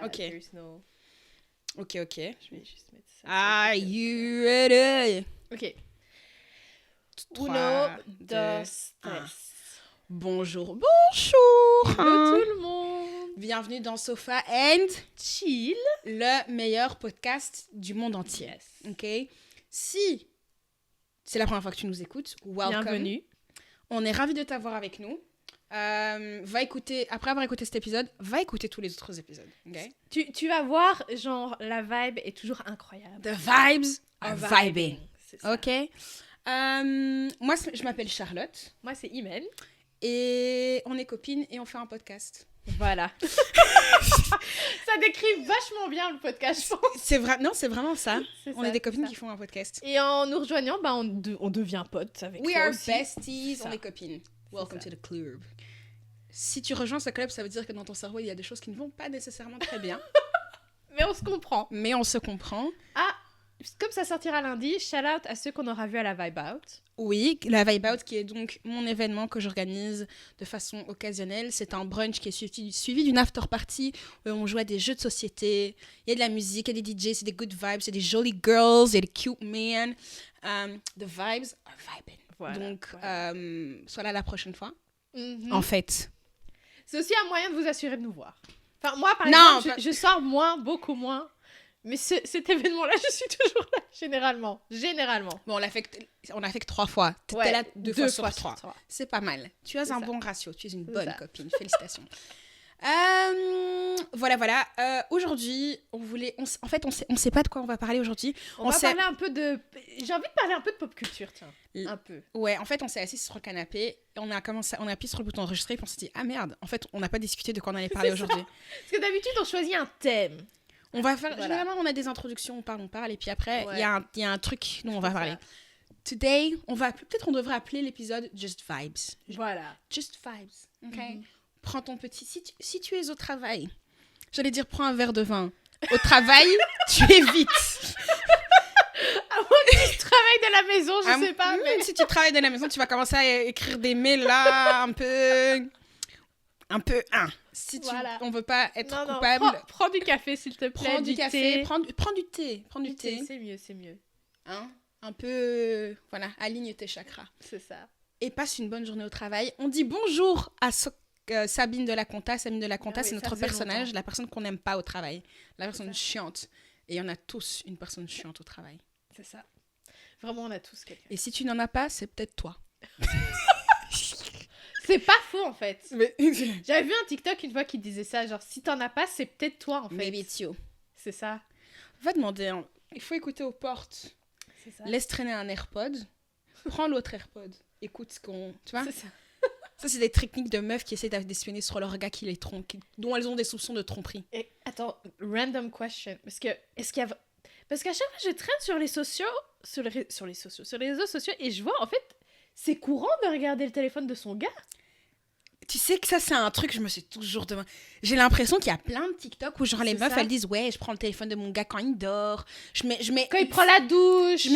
Ok. There's no... Ok. Je vais juste mettre ça. Are you ready? Ok. Trois, Uno, deux, dos, un. tres. Bonjour. Hello tout le monde. Bienvenue dans Sofa and Chill. le meilleur podcast du monde entier. Yes. Ok. Si c'est la première fois que tu nous écoutes, welcome. Bienvenue. On est ravis de t'avoir avec nous. Va écouter, après avoir écouté cet épisode, va écouter tous les autres épisodes. Okay? Tu vas voir, genre, la vibe est toujours incroyable. The vibes are vibing. C'est ça. Ok. Moi, je m'appelle Charlotte. Moi, c'est Imen. Et on est copines et on fait un podcast. Voilà. Ça décrit vachement bien le podcast, je pense. C'est vrai, non, c'est vraiment ça. C'est On ça, est des copines ça. qui font un podcast. Et en nous rejoignant, bah, on devient potes avec We toi are aussi. besties, Ça. on est copines. Welcome ça. to the club. Si tu rejoins ce club, ça veut dire que dans ton cerveau, il y a des choses qui ne vont pas nécessairement très bien. Mais on se comprend. Mais on se comprend. Ah, comme ça sortira lundi, shout out à ceux qu'on aura vus à la Vibe Out. Oui, la Vibe Out, qui est donc mon événement que j'organise de façon occasionnelle. C'est un brunch qui est suivi d'une after party où on joue à des jeux de société. Il y a de la musique, il y a des DJ, c'est des good vibes, c'est des jolies girls, il y a des cute men. The vibes are vibing. Voilà, Donc, voilà. sois là la prochaine fois. Mhm. En fait. C'est aussi un moyen de vous assurer de nous voir. Enfin, moi, par Non, exemple, je sors moins, beaucoup moins. Mais cet événement-là, je suis toujours là, généralement. Bon, on l'a fait que 3 fois. T'étais Ouais, là deux fois sur 3. trois. C'est pas mal. Tu as C'est un ça. bon ratio. Tu es une C'est bonne ça. copine. Félicitations. Voilà. Aujourd'hui, on sait pas de quoi on va parler aujourd'hui. On va s'est- parler un peu de... J'ai envie de parler un peu de pop culture, tiens. L- Un peu. Ouais, en fait, on s'est assis sur le canapé. Et on a appuyé sur le bouton enregistrer. Puis on s'est dit, ah merde, en fait, on n'a pas discuté de quoi on allait parler C'est ça. aujourd'hui. Parce que d'habitude, on choisit un thème. On va faire. Voilà. Généralement, on a des introductions, on parle. Et puis après, il Ouais. y a un truc dont on va C'est parler. ça. Today, peut-être on devrait appeler l'épisode Just Vibes. Voilà. Just vibes, ok? Mhm. Prends ton petit... Si tu es au travail, j'allais dire prends un verre de vin. Au travail, tu évites. À moins que tu travailles de la maison, je sais pas, mais... Si tu travailles de la maison, tu vas commencer à écrire des mails là, un peu... Si tu... Voilà. On veut pas être Non, coupable, prends du café, s'il te plaît. prends du café, thé. prends du thé. Prends du thé. C'est mieux. Hein? Un peu... Voilà, aligne tes chakras. C'est ça. Et passe une bonne journée au travail. On dit bonjour à Sabine de la Compta. Sabine de la Compta, Ah oui, c'est ça notre faisait personnage, longtemps. la personne qu'on n'aime pas au travail. La personne ça. chiante. Et on a tous une personne chiante au travail. C'est ça. Vraiment, on a tous quelqu'un. Et si tu n'en as pas, c'est peut-être toi. C'est pas faux, en fait. Mais... J'avais vu un TikTok une fois qui disait ça, genre, si t'en as pas, c'est peut-être toi, en fait. Maybe it's you. C'est ça. Va demander. Il faut écouter aux portes. C'est ça. Laisse traîner un AirPod. Prends l'autre AirPod. Écoute ce qu'on... Tu vois? C'est ça. Ça, c'est des techniques de meufs qui essaient d'espionner sur leur gars qui les trompe, dont elles ont des soupçons de tromperie. Et attends, random question. Parce qu'à chaque fois, je traîne sur les réseaux sociaux, et je vois, en fait, c'est courant de regarder le téléphone de son gars. Tu sais que ça, c'est un truc, je me suis toujours demandé. J'ai l'impression qu'il y a plein de TikTok où, genre, les C'est meufs, ça. elles disent, ouais, je prends le téléphone de mon gars quand il dort. Je mets Quand il prend la douche.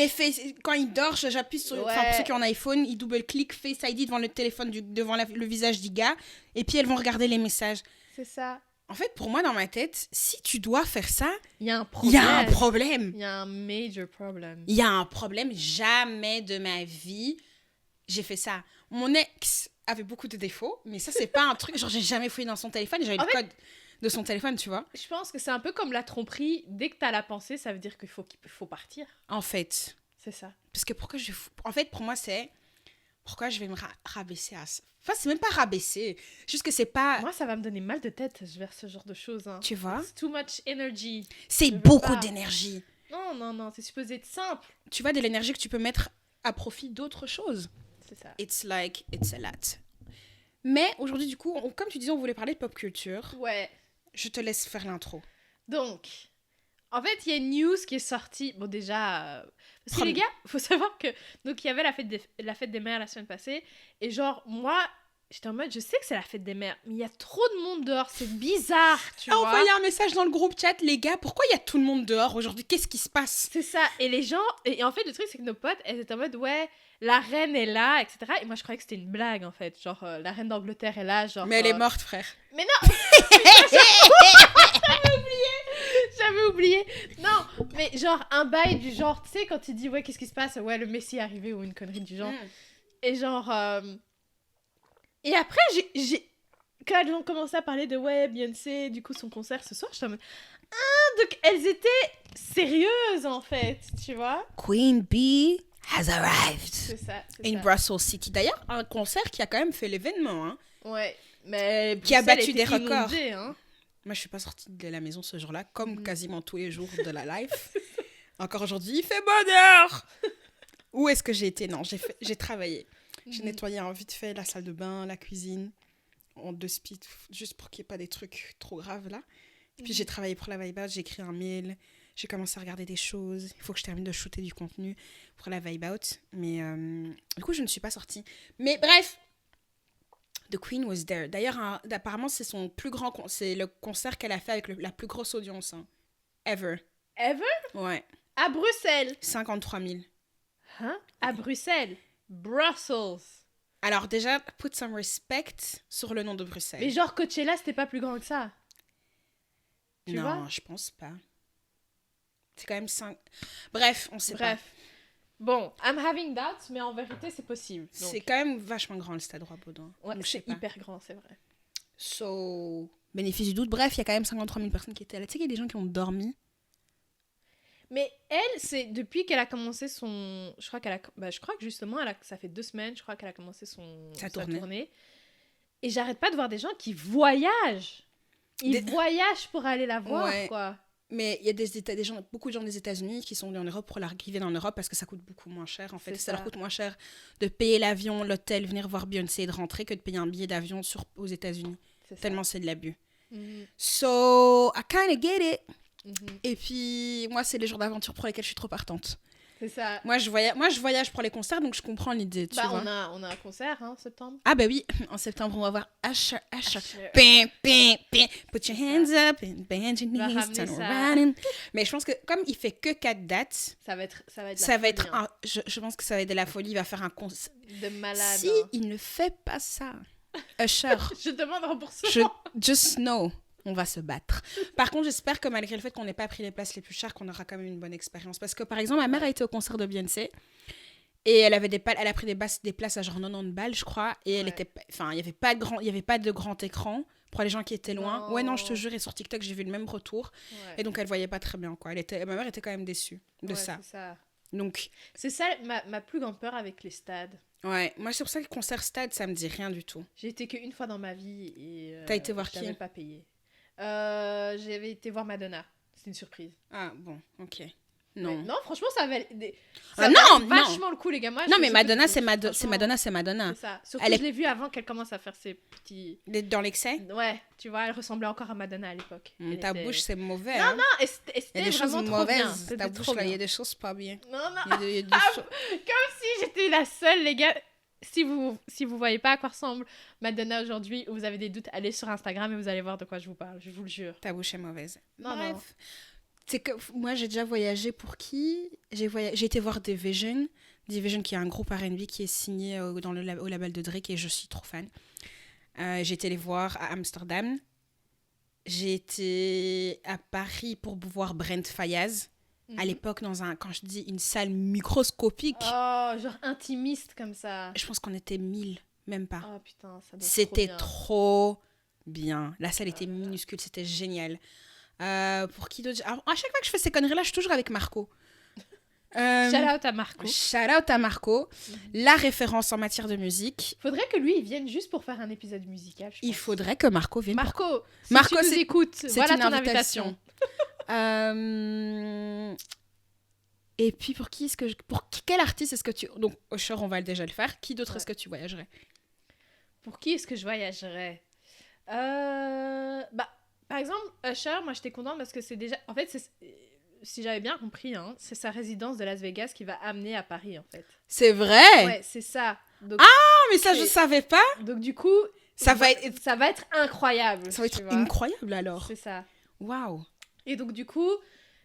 quand il dort, j'appuie sur. Enfin, pour Ouais. ceux qui ont un iPhone, ils double-cliquent Face ID devant le téléphone, devant le visage du gars. Et puis, elles vont regarder les messages. C'est ça. En fait, pour moi, dans ma tête, si tu dois faire ça, Il y a un il problème. y a un problème. Il y a un major problem. Il y a un problème. Jamais de ma vie, j'ai fait ça. Mon ex avait beaucoup de défauts, mais ça, c'est pas un truc. Genre, j'ai jamais fouillé dans son téléphone. J'avais En le fait- code de son téléphone, tu vois. Je pense que c'est un peu comme la tromperie. Dès que t'as la pensée, ça veut dire qu'il faut partir. En fait. C'est ça. Parce que pourquoi je... En fait, pour moi, c'est... Pourquoi je vais me rabaisser à ça? Enfin, c'est même pas rabaisser. Juste que c'est pas... Moi, ça va me donner mal de tête vers ce genre de choses. Hein. Tu vois? It's too much energy. C'est je veux beaucoup pas. d'énergie. Non, c'est supposé être simple. Tu vois, de l'énergie que tu peux mettre à profit d'autres choses. C'est ça. It's a lot. Mais aujourd'hui, du coup, comme tu disais, on voulait parler de pop culture. Ouais. Je te laisse faire l'intro. Donc, en fait, il y a une news qui est sortie. Bon, déjà... Parce que Prom- les gars, faut savoir que... Donc, il y avait la fête des mères la semaine passée. Et genre, moi, j'étais en mode, je sais que c'est la fête des mères, mais il y a trop de monde dehors. C'est bizarre, tu vois. Envoyez un message dans le groupe chat, les gars, pourquoi il y a tout le monde dehors aujourd'hui? Qu'est-ce qui se passe? C'est ça. Et les gens... Et en fait, le truc, c'est que nos potes, elles étaient en mode, ouais, la reine est là, etc. Et moi, je croyais que c'était une blague, en fait. Genre, la reine d'Angleterre est là, genre... Mais elle est morte, frère. Mais non. J'avais oublié. genre un bail du genre, tu sais, quand il dit, ouais, qu'est-ce qui se passe? Ouais, le Messie est arrivé ou une connerie du genre. Et genre... Et après, quand elles ont commencé à parler de, ouais, Beyoncé, du coup, son concert ce soir, j'étais en mode... Ah, donc elles étaient sérieuses, en fait, tu vois? Queen Bee has arrived. C'est ça, c'est In ça. Brussels City. D'ailleurs, un concert qui a quand même fait l'événement, hein. Ouais, mais... Qui a Bruxelles battu était des records. inondée, hein. Moi, je suis pas sortie de la maison ce jour-là, comme quasiment tous les jours de la life. Encore aujourd'hui, il fait bonheur. Où est-ce que j'ai été? Non, j'ai travaillé. J'ai nettoyé vite fait la salle de bain, la cuisine, en 2 speed, juste pour qu'il n'y ait pas des trucs trop graves là. Et puis j'ai travaillé pour la Vibe Out, j'ai écrit un mail, j'ai commencé à regarder des choses. Il faut que je termine de shooter du contenu pour la Vibe Out. Mais du coup, je ne suis pas sortie. Mais bref, The Queen was there. D'ailleurs, apparemment, c'est son plus grand c'est le concert qu'elle a fait avec la plus grosse audience. Hein. Ever. Ever? Ouais. À Bruxelles. 53 000. Hein? À Bruxelles. Brussels. Alors déjà, put some respect sur le nom de Bruxelles. Mais genre Coachella, c'était pas plus grand que ça. Tu non, vois? je pense pas. C'est quand même 5... Bref, on sait pas. Bref. Bon, I'm having doubts, mais en vérité, c'est possible. Donc... C'est quand même vachement grand le stade Roi-Baudouin. Ouais, donc, je sais c'est pas. hyper grand, c'est vrai. So, bénéfice du doute. Bref, il y a quand même 53 000 personnes qui étaient là. Tu sais qu'il y a des gens qui ont dormi. Mais elle, c'est depuis qu'elle a commencé son... Je crois que justement, ça fait 2 semaines, je crois qu'elle a commencé sa tournée. Et j'arrête pas de voir des gens qui voyagent. Ils voyagent pour aller la voir, ouais. quoi. Mais il y a des gens, beaucoup de gens des États-Unis qui sont venus en Europe pour l'arriver en Europe parce que ça coûte beaucoup moins cher. En fait, ça leur coûte moins cher de payer l'avion, l'hôtel, venir voir Beyoncé et de rentrer que de payer un billet d'avion aux États-Unis. Tellement c'est de l'abus. Mm-hmm. So, I kind of get it. Mm-hmm. Et puis, moi, c'est les jours d'aventure pour lesquels je suis trop partante. C'est ça. Moi, je voyage pour les concerts, donc je comprends l'idée, tu vois. On a un concert, en septembre. Ah bah oui, en septembre, on va voir Usher. Pim, pim, pim. Put your hands up and bend your knees, turn around. Mais je pense que comme il fait que 4 dates, ça va être je pense que ça va être de la folie. Il va faire un concert de malade. Si il ne fait pas ça, Usher, je demande remboursement. Just know. On va se battre. Par contre, j'espère que malgré le fait qu'on n'ait pas pris les places les plus chères, qu'on aura quand même une bonne expérience. Parce que, par exemple, ma mère a été au concert de Beyoncé et elle a pris des places à genre 90 balles, je crois. Et elle était... Enfin, il n'y avait pas de grand écran pour les gens qui étaient loin. Non, je te jure. Et sur TikTok, j'ai vu le même retour. Ouais. Et donc, elle ne voyait pas très bien, quoi. Ma mère était quand même déçue de ça. C'est ça. Donc... C'est ça ma plus grande peur avec les stades. Ouais, moi, c'est pour ça que le concert stade, ça me dit rien du tout. J'ai été qu'une fois dans ma vie et... T'as été voir qui? Je n'avais pas payé. J'avais été voir Madonna. C'était une surprise. Ah bon, ok. Non. Mais non, franchement, ça valait vachement le coup, les gars. Moi, non, mais Madonna, c'est Madonna. C'est ça. Surtout, je l'ai vue avant qu'elle commence à faire ses petits... Dans l'excès? Ouais, tu vois, elle ressemblait encore à Madonna à l'époque. Ta bouche, c'est mauvais. Non, hein. Non, et c'était vraiment trop bien. Ta bouche, là, il y a des choses pas bien. Non. Comme si j'étais la seule, les gars. Si vous voyez pas à quoi ressemble Madonna aujourd'hui, ou vous avez des doutes, allez sur Instagram et vous allez voir de quoi je vous parle, je vous le jure. Ta bouche est mauvaise. Non. C'est que moi, j'ai déjà voyagé pour qui? J'ai été voir Division qui est un groupe R&B qui est signé au label de Drake et je suis trop fan. J'ai été les voir à Amsterdam. J'ai été à Paris pour voir Brent Faiyaz. À l'époque, quand je dis une salle microscopique. Oh, genre intimiste comme ça. Je pense qu'on était 1000, même pas. Oh putain, ça doit C'était trop bien. La salle était minuscule, c'était génial. Pour qui d'autre? Alors, à chaque fois que je fais ces conneries-là, je suis toujours avec Marco. Shout out à Marco. Shout out à Marco. La référence en matière de musique. Faudrait que lui, il vienne juste pour faire un épisode musical. Il faudrait que Marco vienne. Marco, si tu nous écoutes, voilà ton invitation. Et puis pour quel artiste est-ce que tu... Donc Usher, on va déjà le faire. Qui d'autre est-ce que tu voyagerais? Pour qui est-ce que je voyagerais? Par exemple, Usher, moi j'étais contente parce que c'est déjà... En fait, si j'avais bien compris, hein, c'est sa résidence de Las Vegas qui va amener à Paris, en fait. C'est vrai? Ouais, c'est ça. Donc, mais ça, je savais pas. Donc du coup, ça va être incroyable. Ça va être incroyable alors. C'est ça. Waouh. Et donc du coup,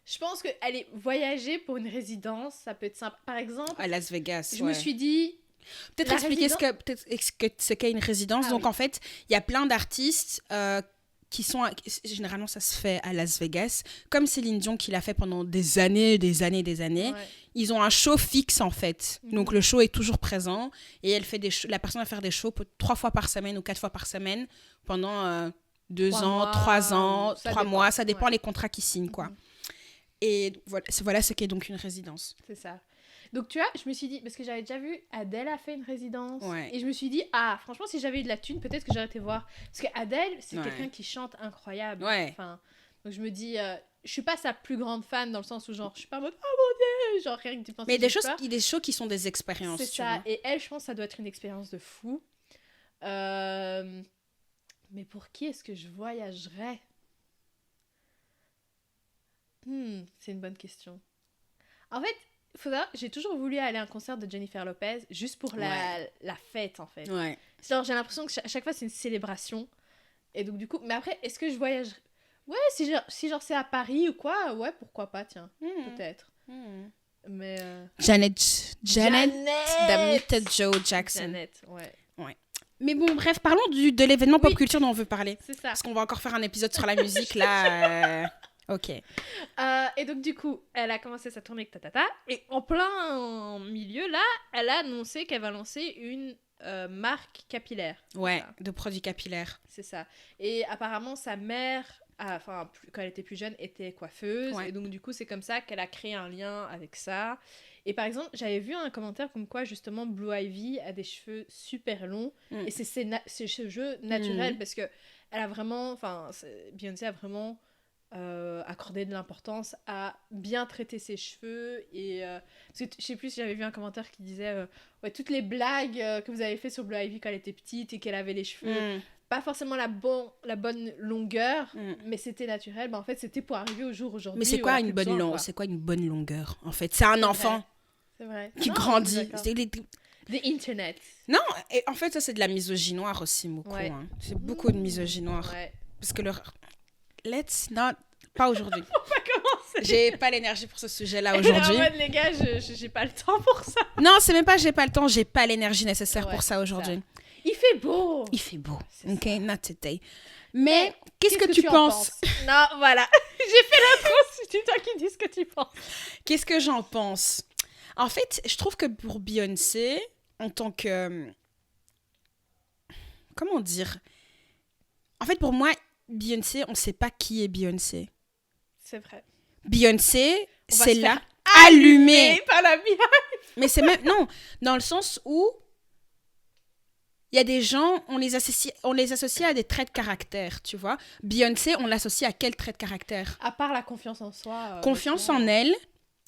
je pense que aller voyager pour une résidence, ça peut être sympa. Par exemple, à Las Vegas, je me suis dit... Peut-être expliquer ce qu'est une résidence. Donc en fait, il y a plein d'artistes généralement ça se fait à Las Vegas, comme Céline Dion qui l'a fait pendant des années, Ouais. ils ont un show fixe en fait. Donc le show est toujours présent et la personne va faire des shows 3 fois par semaine ou 4 fois par semaine pendant 2 3 ans, mois, 3 ans, ça 3 dépend. mois, ça dépend Ouais. les contrats qu'ils signent quoi. Et voilà ce qu'est donc une résidence. C'est ça. Donc tu vois, je me suis dit, parce que j'avais déjà vu Adèle a fait une résidence, Ouais. et je me suis dit, franchement, si j'avais eu de la thune, peut-être que j'aurais été voir. Parce que Adèle, c'est Ouais. quelqu'un qui chante incroyable. Ouais. Enfin, donc je me dis, je suis pas sa plus grande fan dans le sens où genre, je suis pas en mode, oh mon dieu, genre rien que tu penses. Mais des shows qui sont des expériences. C'est tu ça. vois. Et elle, je pense que ça doit être une expérience de fou. Mais pour qui est-ce que je voyagerais? C'est une bonne question. En fait, j'ai toujours voulu aller à un concert de Jennifer Lopez juste pour la fête en fait. Ouais. Genre, j'ai l'impression que à chaque fois c'est une célébration. Et donc du coup, mais après, est-ce que je voyagerais? Ouais, si genre c'est à Paris ou quoi, ouais, pourquoi pas, tiens, peut-être. Mais Janet, Damita Joe Jackson. Janet, ouais. Mais bon, bref, parlons de l'événement pop culture dont on veut parler. C'est ça. Parce qu'on va encore faire un épisode sur la musique là. Ok. Et donc du coup, elle a commencé sa tournée avec Tatata. Et en plein milieu là, elle a annoncé qu'elle va lancer une marque capillaire. Ouais, de produits capillaires. C'est ça. Et apparemment, sa mère, quand elle était plus jeune, était coiffeuse. Ouais. Et donc, du coup, c'est comme ça qu'elle a créé un lien avec ça. Et par exemple, j'avais vu un commentaire comme quoi, justement, Blue Ivy a des cheveux super longs. Et c'est ses cheveux naturels parce que elle a vraiment... Beyoncé a vraiment accordé de l'importance à bien traiter ses cheveux. Et parce que je sais plus si j'avais vu un commentaire qui disait toutes les blagues que vous avez fait sur Blue Ivy quand elle était petite et qu'elle avait les cheveux pas forcément la bonne longueur, mais c'était naturel. En fait, c'était pour arriver au jour aujourd'hui. Mais c'est quoi une bonne longueur en fait? C'est un enfant qui grandit. Des internet. Non, et en fait ça c'est de la misogynoire aussi beaucoup. Ouais. Hein. C'est beaucoup de misogynoire. Ouais. Parce que let's not... Pas aujourd'hui. On va commencer. J'ai pas l'énergie pour ce sujet-là aujourd'hui. En mode, les gars, j'ai pas le temps pour ça. Non, c'est même pas j'ai pas le temps, j'ai pas l'énergie nécessaire pour ça aujourd'hui. Il fait beau. Ok, ça. Not today. Mais qu'est-ce que tu penses? Non, voilà. J'ai fait l'intro, c'est toi qui dis ce que tu penses. Qu'est-ce que j'en pense? En fait, je trouve que pour Beyoncé, en tant que... Comment dire? En fait, pour moi, Beyoncé, on sait pas qui est Beyoncé. C'est vrai. Beyoncé, c'est là allumé par la vie. Mais c'est même... Non, dans le sens où il y a des gens, on les associe à des traits de caractère, tu vois. Beyoncé, on l'associe à quel trait de caractère? À part la confiance en soi. Confiance en elle,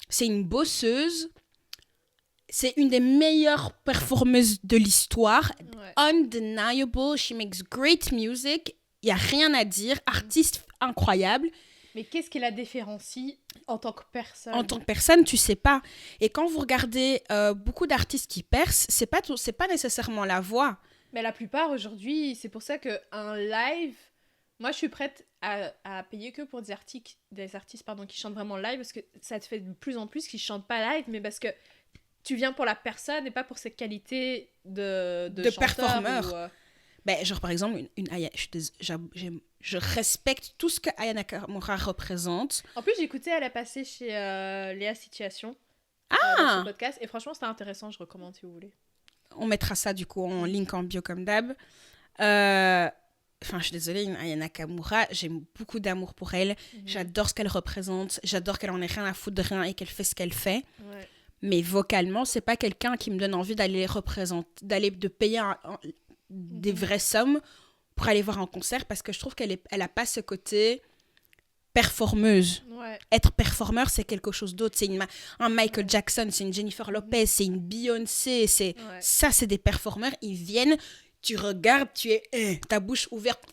c'est une bosseuse, c'est une des meilleures performeuses de l'histoire. Ouais. Undeniable, she makes great music, il n'y a rien à dire, artiste incroyable. Mais qu'est-ce qui la différencie en tant que personne? En tant que personne, tu sais pas. Et quand vous regardez beaucoup d'artistes qui percent, c'est pas nécessairement la voix. Mais la plupart aujourd'hui, c'est pour ça qu'un live, moi je suis prête à payer que pour des artistes qui chantent vraiment live, parce que ça te fait de plus en plus qu'ils chantent pas live, mais parce que tu viens pour la personne et pas pour ses qualités de performeur. Ben, genre par exemple, je respecte tout ce que Aya Nakamura représente. En plus, j'écoutais, elle a passé chez Léa Situation dans ce podcast, et franchement c'était intéressant, je recommande si vous voulez. On mettra ça du coup en link en bio comme d'hab. Je suis désolée, Aya Nakamura, j'ai beaucoup d'amour pour elle. J'adore ce qu'elle représente. J'adore qu'elle en ait rien à foutre de rien et qu'elle fait ce qu'elle fait. Ouais. Mais vocalement, c'est pas quelqu'un qui me donne envie d'aller représenter, de payer des vraies sommes pour aller voir un concert, parce que je trouve qu'elle a pas ce côté performeuse. Ouais. Être performeur, c'est quelque chose d'autre. C'est un Michael Jackson, c'est une Jennifer Lopez, c'est une Beyoncé. Ça, c'est des performeurs. Ils viennent, tu regardes, tu es ta bouche ouverte.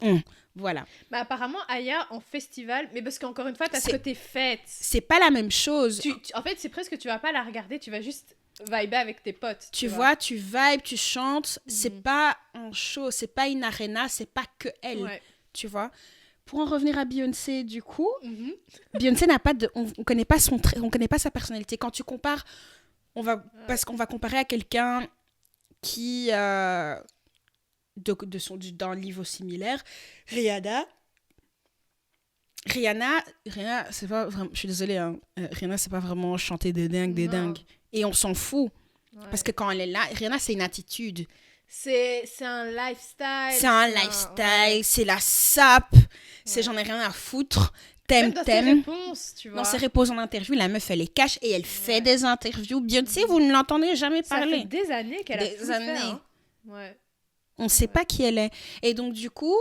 Voilà. Mais apparemment, Aya, en festival, mais parce qu'encore une fois, t'as ce côté fête. C'est pas la même chose. En fait, c'est presque, tu vas pas la regarder, tu vas juste vibrer avec tes potes. Tu vois, tu vibes, tu chantes. C'est pas un show, c'est pas une arena, c'est pas que elle. Ouais. Tu vois. Pour en revenir à Beyoncé, du coup, Beyoncé n'a pas de... On connaît pas on connaît pas sa personnalité. Quand tu compares, parce qu'on va comparer à quelqu'un qui... d'un niveau similaire, Rihanna, Rihanna, c'est pas vraiment... Je suis désolée, hein. Rihanna, c'est pas vraiment chanter des dingues. Et on s'en fout. Ouais. Parce que quand elle est là, Rihanna, c'est une attitude. C'est un lifestyle. C'est un lifestyle, c'est la sape. C'est j'en ai rien à foutre. Même dans ses réponses, tu vois. Dans ses réponses en interview, la meuf, elle les cache et elle fait des interviews. Beyoncé, vous ne l'entendez jamais parler. Ça fait des années qu'elle a tout fait, hein. Ouais. On ne sait pas qui elle est. Et donc, du coup...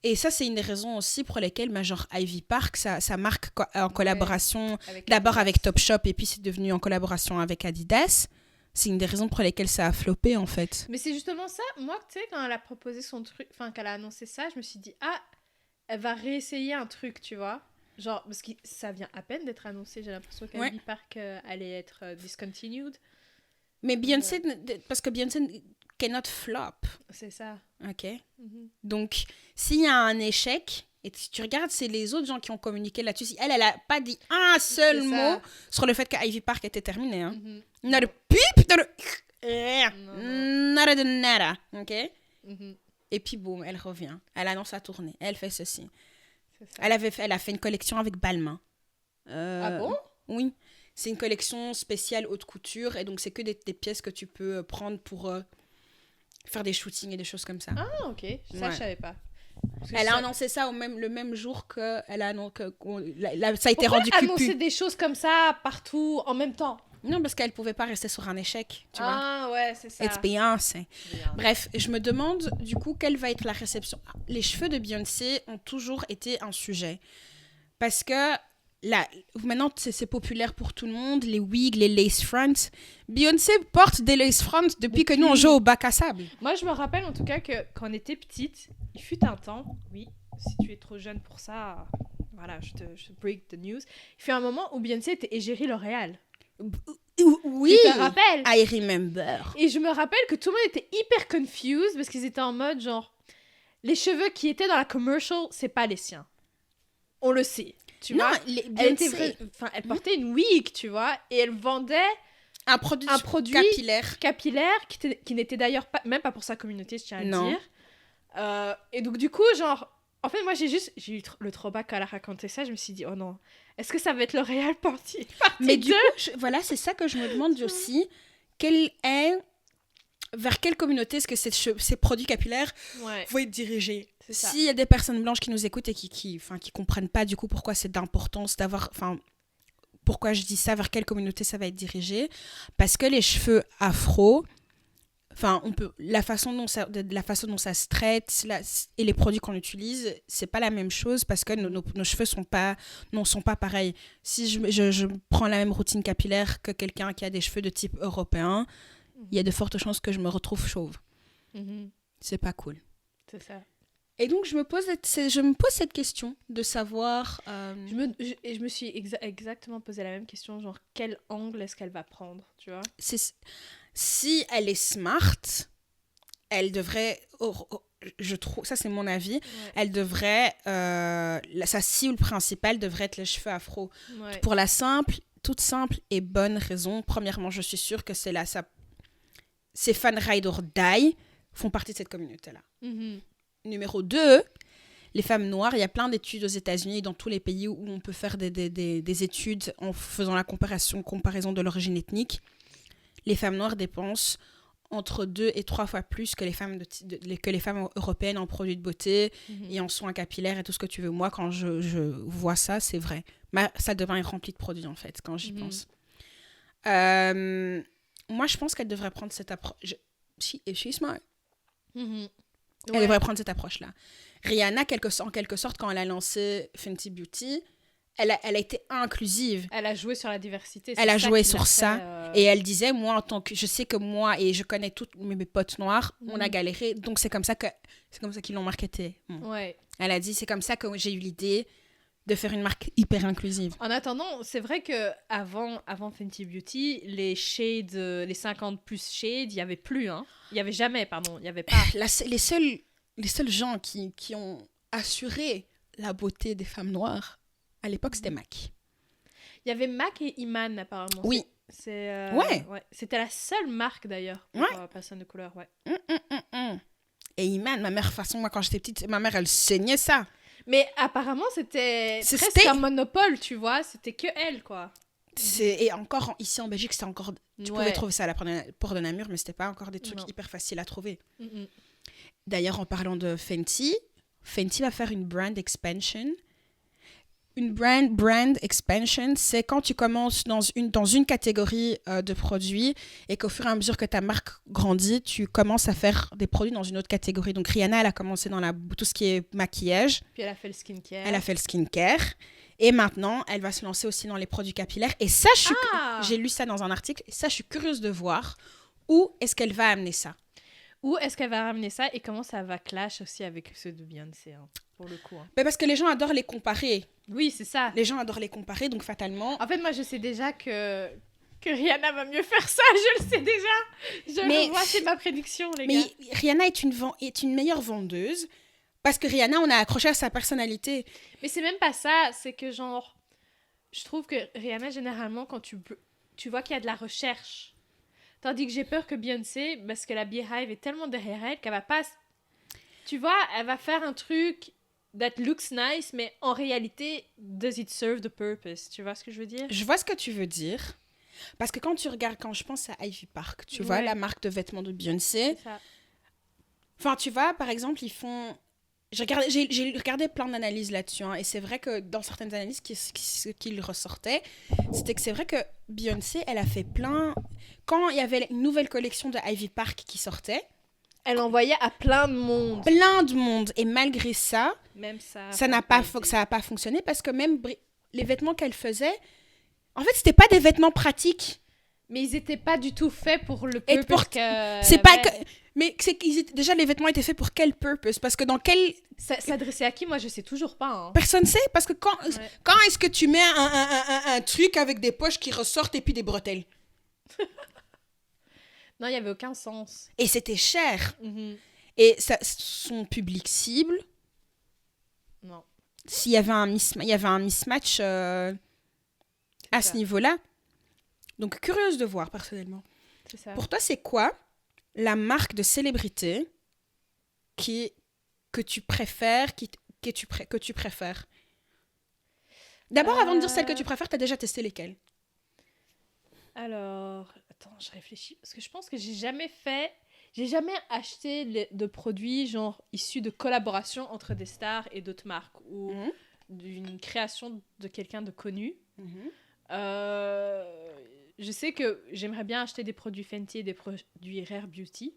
Et ça, c'est une des raisons aussi pour lesquelles, genre, Ivy Park, ça marque en collaboration, d'abord avec Topshop, et puis c'est devenu en collaboration avec Adidas. C'est une des raisons pour lesquelles ça a floppé, en fait. Mais c'est justement ça. Moi, tu sais, quand elle a proposé son truc, enfin, qu'elle a annoncé ça, je me suis dit, ah, elle va réessayer un truc, tu vois. Genre, parce que ça vient à peine d'être annoncé, j'ai l'impression qu'Ivy Park allait être discontinued. Mais Beyoncé, parce que Beyoncé cannot flop. C'est ça. Ok. Donc, s'il y a un échec, et si tu regardes, c'est les autres gens qui ont communiqué là-dessus. Si elle a pas dit un seul mot sur le fait qu'Ivy Park était terminé. Hein. Not a peep, not a nada. Ok. Et puis, boum, elle revient. Elle annonce sa tournée. Elle fait ceci. Elle a fait une collection avec Balmain. Ah bon? Oui. C'est une collection spéciale haute couture. Et donc, c'est que des pièces que tu peux prendre pour faire des shootings et des choses comme ça. Ah, ok. Ça, je savais pas. Elle a annoncé ça le même jour que ça a été rendu cupu. Annoncer des choses comme ça partout en même temps? Non, parce qu'elle pouvait pas rester sur un échec, tu vois. Ah ouais, c'est ça. It's Beyoncé. Bref, je me demande du coup quelle va être la réception. Les cheveux de Beyoncé ont toujours été un sujet. Parce que maintenant, c'est populaire pour tout le monde, les wigs, les lace fronts. Beyoncé porte des lace fronts depuis que nous, on joue au bac à sable. Moi, je me rappelle en tout cas que quand on était petite, il fut un temps, oui, si tu es trop jeune pour ça, voilà, je te break the news. Il fut un moment où Beyoncé était égérie L'Oréal. Oui, tu te rappelles? I remember. Et je me rappelle que tout le monde était hyper confused parce qu'ils étaient en mode genre, les cheveux qui étaient dans la commercial, c'est pas les siens. On le sait. Tu vois, elle portait une wig, tu vois, et elle vendait un produit capillaire qui n'était d'ailleurs même pas pour sa communauté, je tiens à le dire. Et donc du coup, genre, en fait, moi j'ai eu le throwback quand elle a raconté ça, je me suis dit, oh non, est-ce que ça va être L'Oréal partie Mais du coup, voilà, c'est ça que je me demande aussi, vers quelle communauté est-ce que ces produits capillaires vont être dirigés? S'il y a des personnes blanches qui nous écoutent et qui comprennent pas du coup pourquoi c'est d'importance d'avoir... Pourquoi je dis ça, vers quelle communauté ça va être dirigé? Parce que les cheveux afro, la façon dont ça se traite et les produits qu'on utilise, c'est pas la même chose parce que nos cheveux sont pas pareils. Si je prends la même routine capillaire que quelqu'un qui a des cheveux de type européen, il y a de fortes chances que je me retrouve chauve. C'est pas cool. C'est ça. Et donc, je me pose cette question de savoir... Je me suis exactement posé la même question, genre, quel angle est-ce qu'elle va prendre, tu vois? Si elle est smart, elle devrait... je trouve, ça c'est mon avis, elle devrait... sa cible principale devrait être les cheveux afro. Pour la toute simple et bonne raison. Premièrement, je suis sûre que ces fans ride or die font partie de cette communauté-là. Numéro 2, les femmes noires, il y a plein d'études aux États-Unis et dans tous les pays où on peut faire des études en faisant la comparaison de l'origine ethnique. Les femmes noires dépensent entre 2 et 3 fois plus que les femmes européennes en produits de beauté et en soins capillaires et tout ce que tu veux. Moi, quand je vois ça, c'est vrai. Ça devient rempli de produits, en fait, quand j'y pense. Moi, je pense qu'elle devrait prendre cette approche. She's smart. Elle devrait prendre cette approche-là. Rihanna, en quelque sorte, quand elle a lancé Fenty Beauty, elle a été inclusive. Elle a joué sur la diversité. Elle a joué sur ça. Et elle disait, moi, je sais que moi, et je connais tous mes potes noirs, on a galéré. Donc, c'est comme ça qu'ils l'ont marketé. Elle a dit, c'est comme ça que j'ai eu l'idée de faire une marque hyper inclusive. En attendant, c'est vrai que avant Fenty Beauty, les shades, les 50 plus shades, il y avait plus, hein. Il y avait jamais, pardon, il y avait pas. Les seuls gens qui ont assuré la beauté des femmes noires à l'époque, c'était MAC. Il y avait MAC et Iman apparemment. Oui. Ouais. C'était la selle marque d'ailleurs pour personnes de couleur, Et Iman, ma mère, moi quand j'étais petite, ma mère elle saignait ça. Mais apparemment, c'était presque un monopole, tu vois. C'était que elle, quoi. Et encore, ici en Belgique, c'était encore... Tu pouvais trouver ça à la Porte de Namur, mais c'était pas encore des trucs hyper faciles à trouver. D'ailleurs, en parlant de Fenty va faire une brand expansion. Une brand expansion, c'est quand tu commences dans une catégorie de produits et qu'au fur et à mesure que ta marque grandit, tu commences à faire des produits dans une autre catégorie. Donc Rihanna, elle a commencé dans tout ce qui est maquillage. Puis elle a fait le skincare. Elle a fait le skincare. Et maintenant, elle va se lancer aussi dans les produits capillaires. Et ça, j'ai lu ça dans un article. Et ça, je suis curieuse de voir où est-ce qu'elle va amener ça. Où est-ce qu'elle va ramener ça et comment ça va clash aussi avec ceux de Beyoncé, hein, pour le coup. Hein. Mais parce que les gens adorent les comparer. Oui, c'est ça. Les gens adorent les comparer, donc fatalement... En fait, moi, je sais déjà que Rihanna va mieux faire ça. Je le sais déjà. Le vois, c'est ma prédiction, les gars. Mais Rihanna est une meilleure vendeuse parce que Rihanna, on a accroché à sa personnalité. Mais c'est même pas ça. C'est que, genre, je trouve que Rihanna, généralement, quand tu vois qu'il y a de la recherche... Tandis que j'ai peur que Beyoncé, parce que la Beehive est tellement derrière elle qu'elle va pas... Tu vois, elle va faire un truc that looks nice, mais en réalité, does it serve the purpose? Tu vois ce que je veux dire? Je vois ce que tu veux dire. Parce que quand je pense à Ivy Park, tu vois, la marque de vêtements de Beyoncé. C'est ça. Enfin, tu vois, par exemple, ils font... J'ai regardé plein d'analyses là-dessus, hein, et c'est vrai que dans certaines analyses, ce qu'il ressortait, c'était que c'est vrai que Beyoncé, elle a fait plein... Quand il y avait une nouvelle collection de Ivy Park qui sortait... Elle envoyait à plein de monde. Plein de monde. Et malgré ça, même ça n'a pas fonctionné parce que même les vêtements qu'elle faisait, en fait, c'était pas des vêtements pratiques. Mais ils étaient pas du tout faits pour le purpose c'est pas que... Mais déjà, les vêtements étaient faits pour quel purpose? Parce que dans quel... S'adresser à qui? Moi, je sais toujours pas. Hein. Personne sait. Parce que quand est-ce que tu mets un truc avec des poches qui ressortent et puis des bretelles? Non, il n'y avait aucun sens. Et c'était cher. Mm-hmm. Et son public cible... Non. S'il y avait un mismatch à ce niveau-là. Donc, curieuse de voir, personnellement. C'est ça. Pour toi, c'est quoi la marque de célébrité que tu préfères, que tu préfères? D'abord, avant de dire celle que tu préfères, tu as déjà testé lesquelles? Alors, attends, je réfléchis. Parce que je pense que j'ai jamais acheté de produits genre issus de collaboration entre des stars et d'autres marques ou d'une création de quelqu'un de connu. Je sais que j'aimerais bien acheter des produits Fenty et des produits Rare Beauty.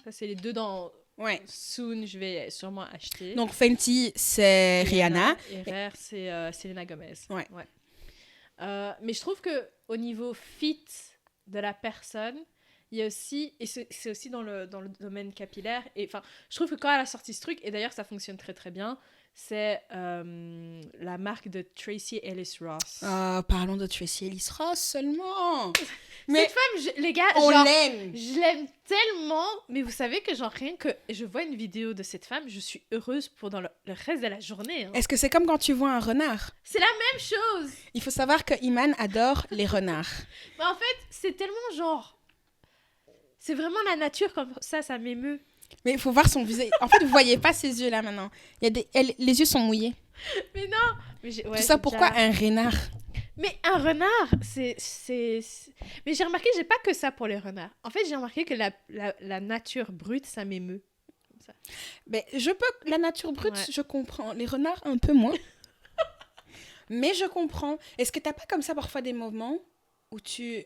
Ça, c'est les deux dans... Ouais. Soon, je vais sûrement acheter. Donc, Fenty, c'est Rihanna. Et Rare, c'est Selena Gomez. Ouais. Mais je trouve qu'au niveau fit de la personne, il y a aussi... Et c'est aussi dans le domaine capillaire. Et enfin, je trouve que quand elle a sorti ce truc, et d'ailleurs, ça fonctionne très, très bien, c'est la marque de Tracy Ellis Ross. Parlons de Tracy Ellis Ross seulement. Mais cette femme, les gars, on l'aime. Je l'aime tellement. Mais vous savez que genre rien que je vois une vidéo de cette femme, je suis heureuse pendant le reste de la journée. Hein. Est-ce que c'est comme quand tu vois un renard? C'est la même chose. Il faut savoir que Iman adore les renards. Mais en fait, c'est tellement genre... C'est vraiment la nature comme ça m'émeut. Mais il faut voir son visage. En fait, vous voyez pas ses yeux là maintenant. Les yeux sont mouillés. Mais non. Mais tout ça pourquoi un renard? Mais un renard, c'est... Mais j'ai remarqué, j'ai pas que ça pour les renards. En fait, j'ai remarqué que la nature brute, ça m'émeut. Ça. Mais la nature brute, je comprends. Les renards, un peu moins. Mais je comprends. Est-ce que t'as pas comme ça parfois des moments où tu...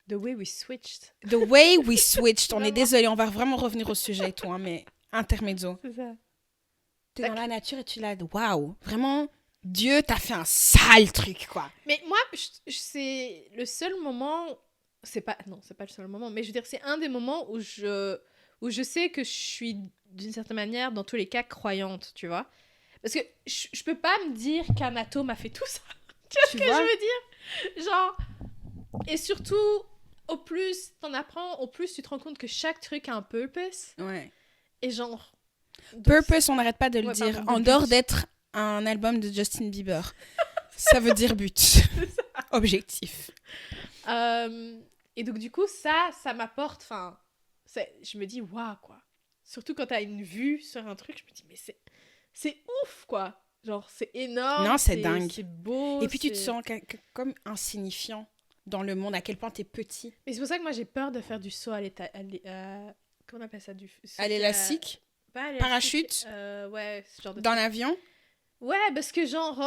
The way we switched. The way we switched. On est désolé, on va vraiment revenir au sujet et tout, hein, mais intermezzo. C'est ça. T'es dans la nature et tu l'as... Waouh, vraiment, Dieu t'a fait un sale truc, quoi. Mais moi, c'est le seul moment... Non, c'est pas le seul moment, mais je veux dire, c'est un des moments où je sais que je suis, d'une certaine manière, dans tous les cas, croyante, tu vois. Parce que je peux pas me dire qu'un atome a fait tout ça. Tu vois ce que je veux dire? Genre... Et surtout... Au plus t'en apprends, au plus tu te rends compte que chaque truc a un purpose. Ouais. Et genre... Purpose, on n'arrête pas de le dire. En dehors d'être un album de Justin Bieber. Ça veut dire but. Objectif. Et donc du coup, ça m'apporte... Enfin, je me dis, waouh, quoi. Surtout quand t'as une vue sur un truc, je me dis, mais c'est ouf, quoi. Genre, c'est énorme. Non, c'est dingue. C'est beau. Et puis tu te sens comme insignifiant dans le monde, à quel point t'es petit. Mais c'est pour ça que moi, j'ai peur de faire du saut comment on appelle ça À l'élastique, pas à l'élastique, parachute, ouais, ce genre de dans truc. l'avion. Ouais, parce que genre,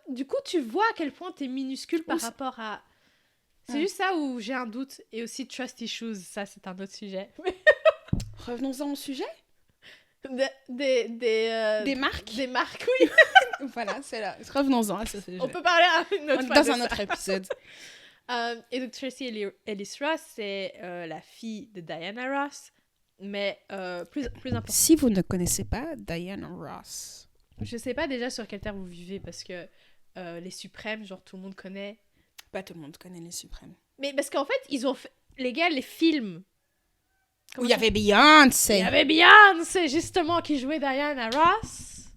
du coup, tu vois à quel point t'es minuscule par rapport à... C'est juste ça où j'ai un doute. Et aussi trust issues, ça c'est un autre sujet. Revenons-en au sujet. Des marques. Des marques, oui. Voilà, c'est là. Revenons-en à ce sujet. On peut parler à une autre fois dans de un ça. autre épisode. Et donc Tracy Ellis Ross, c'est la fille de Diana Ross, mais plus important. Si vous ne connaissez pas Diana Ross. Je sais pas déjà sur quelle terre vous vivez, parce que les Suprêmes, genre tout le monde connaît. Pas tout le monde connaît les Suprêmes. Mais parce qu'en fait, ils ont fait... Les gars, les films... Où il y avait Beyoncé. Il y avait Beyoncé, justement, qui jouait Diana Ross.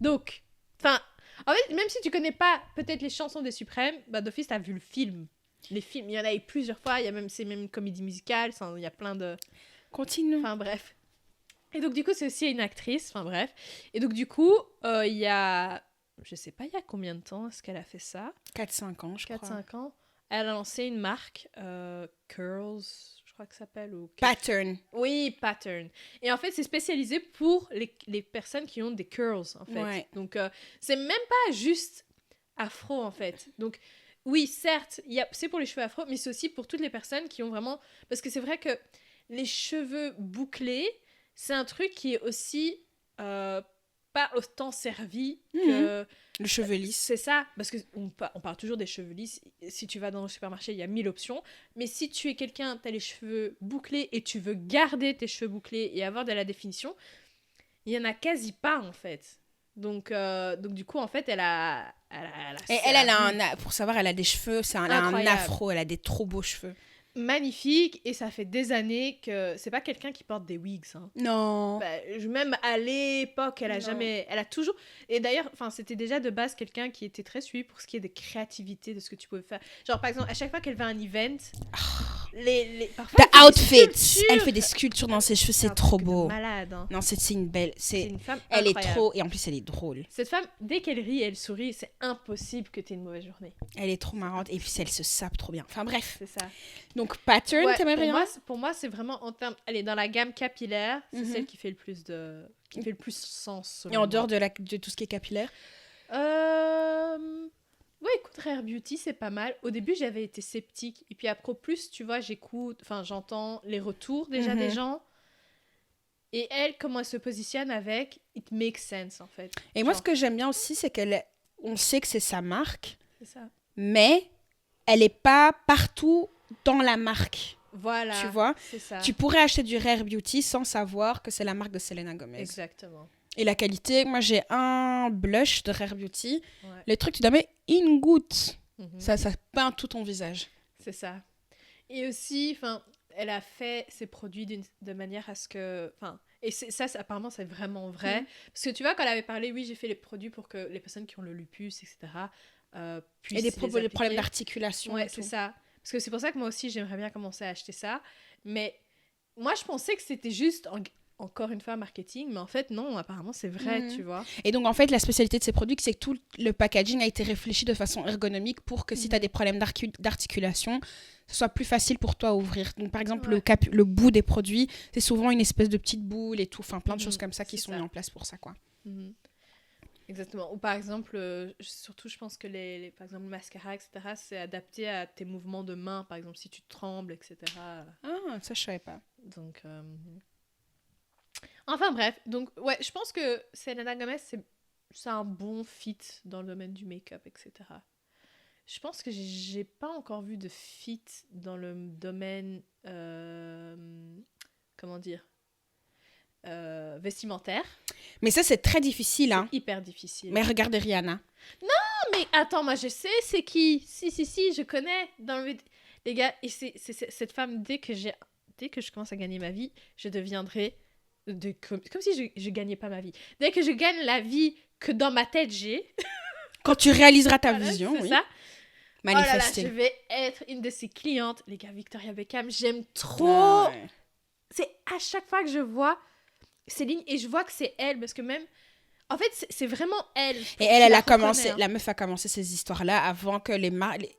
Donc, enfin... En fait, même si tu connais pas peut-être les chansons des Suprêmes, bah d'office, t'as vu le film. Les films, il y en a eu plusieurs fois. C'est même une comédie musicale. Il y a plein de... Continue. Enfin, bref. Et donc, du coup, c'est aussi une actrice. Enfin, bref. Et donc, du coup, il y a... Je sais pas, il y a combien de temps est-ce qu'elle a fait ça ? 4-5 ans, je crois. 4-5 ans. Elle a lancé une marque, Curls, je crois que ça s'appelle. Ou... Pattern. Oui, Pattern. Et en fait, c'est spécialisé pour les personnes qui ont des curls, en fait. Ouais. Donc, c'est même pas juste afro, en fait. Donc, oui, certes, c'est pour les cheveux afro, mais c'est aussi pour toutes les personnes qui ont vraiment... Parce que c'est vrai que les cheveux bouclés, c'est un truc qui est aussi pas autant servi que... Le cheveu lisse. C'est ça, parce qu'on parle toujours des cheveux lisses. Si tu vas dans le supermarché, il y a 1000 options. Mais si tu es quelqu'un, tu as les cheveux bouclés et tu veux garder tes cheveux bouclés et avoir de la définition, il y en a quasi pas, en fait. Donc du coup, en fait, elle a pour savoir, elle a des cheveux, elle a un afro, elle a des trop beaux cheveux. Magnifique, et ça fait des années que c'est pas quelqu'un qui porte des wigs, hein. Non. Bah, même à l'époque, elle a toujours, et d'ailleurs, enfin, c'était déjà de base quelqu'un qui était très suivi pour ce qui est de créativité, de ce que tu pouvais faire. Genre, par exemple, à chaque fois qu'elle va à un event, parfois, elle fait des sculptures dans ses cheveux, c'est trop beau. Malade, hein. Non, c'est une belle, c'est une femme elle incroyable. est trop, et en plus elle est drôle. Cette femme, dès qu'elle rit, elle sourit, c'est impossible que tu aies une mauvaise journée. Elle est trop marrante, et puis elle se sape trop bien. Enfin bref. C'est ça. Donc Pattern, ouais, t'aimerais bien? Pour moi, c'est vraiment en termes... Elle est dans la gamme capillaire, c'est celle qui fait le plus de... qui fait le plus sens. Et en dehors de tout ce qui est capillaire? Ouais, écoute, Rare Beauty, c'est pas mal. Au début, j'avais été sceptique. Et puis après, plus, tu vois, j'entends les retours déjà des gens. Et elle, comment elle se positionne avec, it makes sense, en fait. Et moi, ce que j'aime bien aussi, c'est on sait que c'est sa marque. C'est ça. Mais elle est pas partout dans la marque. Voilà. Tu vois? C'est ça. Tu pourrais acheter du Rare Beauty sans savoir que c'est la marque de Selena Gomez. Exactement. Et la qualité, moi j'ai un blush de Rare Beauty. Ouais. Le truc, tu dois mettre une goutte. Ça peint tout ton visage. C'est ça. Et aussi, elle a fait ses produits de manière à ce que... Et ça, apparemment, c'est vraiment vrai. Parce que tu vois, quand elle avait parlé, oui, j'ai fait les produits pour que les personnes qui ont le lupus, etc., puissent et les problèmes d'articulation. Ouais, c'est ça. Parce que c'est pour ça que moi aussi, j'aimerais bien commencer à acheter ça. Mais moi, je pensais que c'était juste, encore une fois, marketing. Mais en fait, non, apparemment, c'est vrai, tu vois. Et donc, en fait, la spécialité de ces produits, c'est que tout le packaging a été réfléchi de façon ergonomique pour que si tu as des problèmes d'articulation, ce soit plus facile pour toi à ouvrir. Donc, par exemple, le bout des produits, c'est souvent une espèce de petite boule et tout. Enfin, plein de choses comme ça qui sont mises en place pour ça, quoi. Exactement. Ou par exemple, surtout, je pense que par exemple, le mascara, etc., c'est adapté à tes mouvements de main. Par exemple, si tu trembles, etc. Ah, ça, je savais pas. Donc, enfin, bref. Donc, ouais, je pense que Selena Gomez, c'est un bon fit dans le domaine du make-up, etc. Je pense que j'ai pas encore vu de fit dans le domaine... comment dire vestimentaire. Mais ça, c'est très difficile, hein. C'est hyper difficile. Mais regardez Rihanna. Non, mais attends, moi je sais c'est qui. Si, je connais. Les gars, et c'est cette femme, dès que je commence à gagner ma vie, je deviendrai comme si je gagnais pas ma vie. Dès que je gagne la vie que dans ma tête j'ai. Quand tu réaliseras ta vision, c'est oui. Ça. Manifester. Oh là là, je vais être une de ses clientes. Les gars, Victoria Beckham, j'aime trop. C'est à chaque fois que je vois Céline, et je vois que c'est elle, parce que même En fait, c'est vraiment elle. Et elle la a commencé, reconnais, hein. la meuf a commencé ces histoires-là avant que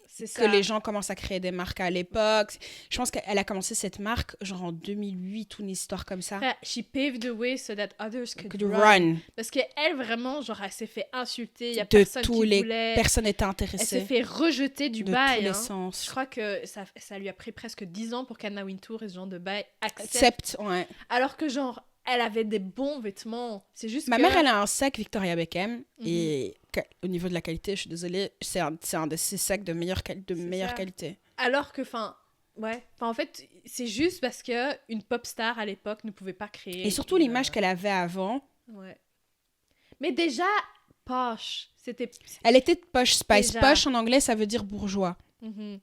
C'est que ça. les gens commencent à créer des marques à l'époque. Je pense qu'elle a commencé cette marque genre en 2008 ou une histoire comme ça. Frère, she paved the way so that others could Could run. run. Parce qu'elle, vraiment, genre, elle s'est fait insulter. Il y a De personne tous qui les voulait. personnes étaient Elle intéressées. s'est fait rejeter du de bail. tous les hein. sens. Je crois que ça lui a pris presque 10 ans pour qu'Anna Wintour et ce genre de bail acceptent. Accepte, ouais. Alors que, genre, elle avait des bons vêtements. C'est juste Ma que... mère, elle a un sac Victoria Beckham. Mhm. Et au niveau de la qualité, je suis désolée, c'est un de ces sacs de meilleure ça. qualité. Alors que, en fait, c'est juste parce que une pop star à l'époque ne pouvait pas créer. Et surtout l'image qu'elle avait avant. Ouais. Mais déjà, posh. C'était. Elle était posh spice. Déjà. Posh en anglais, ça veut dire bourgeois. Mhm.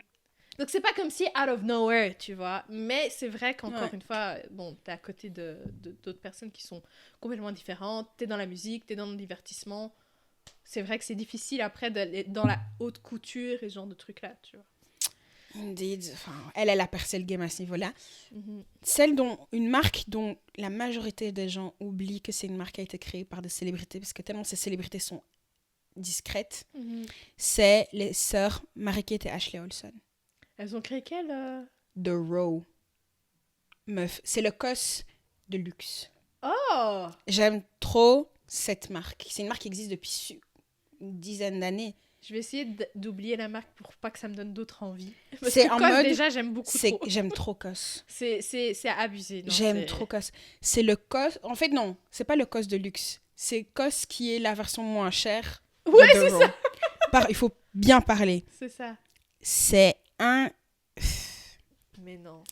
Donc c'est pas comme si out of nowhere, tu vois. Mais c'est vrai qu'encore Ouais. une fois, bon, t'es à côté d'autres personnes qui sont complètement différentes. T'es dans la musique, t'es dans le divertissement. C'est vrai que c'est difficile après d'aller dans la haute couture et ce genre de trucs-là, tu vois. Indeed. Enfin, elle a percé le game à ce niveau-là. Mhm. Une marque dont la majorité des gens oublient que c'est une marque qui a été créée par des célébrités, parce que tellement ces célébrités sont discrètes, Mhm. c'est les sœurs Mary-Kate et Ashley Olsen. Elles ont créé quelle The Row. Meuf, c'est le cos de luxe. Oh! J'aime trop cette marque. C'est une marque qui existe depuis une dizaine d'années. Je vais essayer d'oublier la marque pour pas que ça me donne d'autres envies. Parce C'est que en Cos, mode- déjà, j'aime beaucoup trop. J'aime trop cos. C'est abusé. non, J'aime c'est- trop cos. C'est le cos... En fait, non. C'est pas le cos de luxe. C'est cos qui est la version moins chère de Ouais, The c'est Row. Il faut bien parler. C'est ça. C'est un... Mais non.